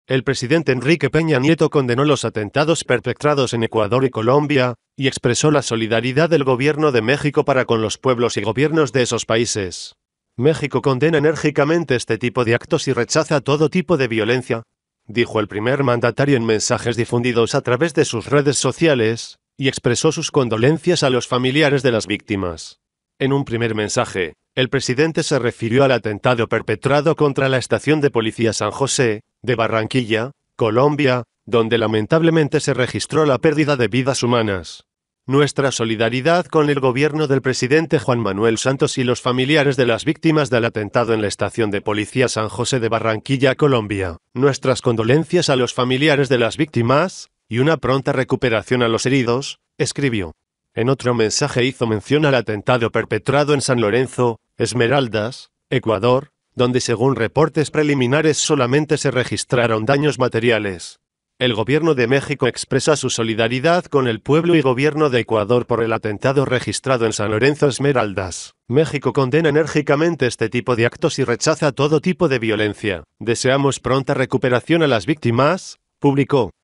El presidente Enrique Peña Nieto condenó los atentados perpetrados en Ecuador y Colombia, y expresó la solidaridad del gobierno de México para con los pueblos y gobiernos de esos países. México condena enérgicamente este tipo de actos y rechaza todo tipo de violencia, dijo el primer mandatario en mensajes difundidos a través de sus redes sociales, y expresó sus condolencias a los familiares de las víctimas. En un primer mensaje, el presidente se refirió al atentado perpetrado contra la estación de policía San José, de Barranquilla, Colombia, donde lamentablemente se registró la pérdida de vidas humanas. Nuestra solidaridad con el gobierno del presidente Juan Manuel Santos y los familiares de las víctimas del atentado en la estación de policía San José de Barranquilla, Colombia. Nuestras condolencias a los familiares de las víctimas, y una pronta recuperación a los heridos, escribió. En otro mensaje hizo mención al atentado perpetrado en San Lorenzo, Esmeraldas, Ecuador, donde según reportes preliminares solamente se registraron daños materiales. El gobierno de México expresa su solidaridad con el pueblo y gobierno de Ecuador por el atentado registrado en San Lorenzo Esmeraldas. México condena enérgicamente este tipo de actos y rechaza todo tipo de violencia. Deseamos pronta recuperación a las víctimas, publicó.